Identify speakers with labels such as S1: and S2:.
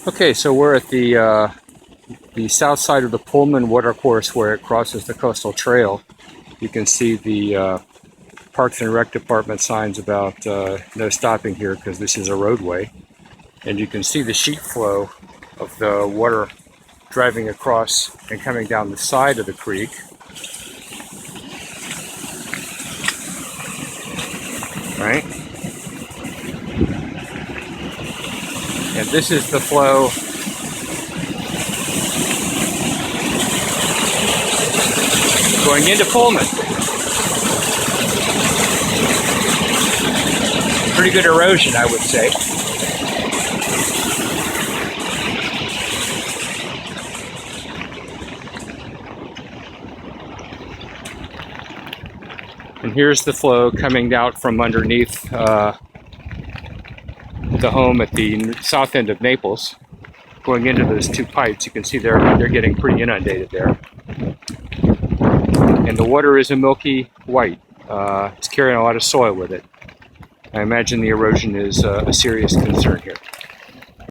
S1: Okay, so we're at the south side of the Pullman watercourse where it crosses the coastal trail. You can see the Parks and Rec Department signs about no stopping here because this is a roadway. And you can see the sheet flow of the water driving across and coming down the side of the creek. Right? And this is the flow going into Pullman. Pretty good erosion, I would say. And here's the flow coming out from underneath the home at the south end of Naples, going into those two pipes. You can see they're getting pretty inundated there. And the water is a milky white. It's carrying a lot of soil with it. I imagine the erosion is a serious concern here.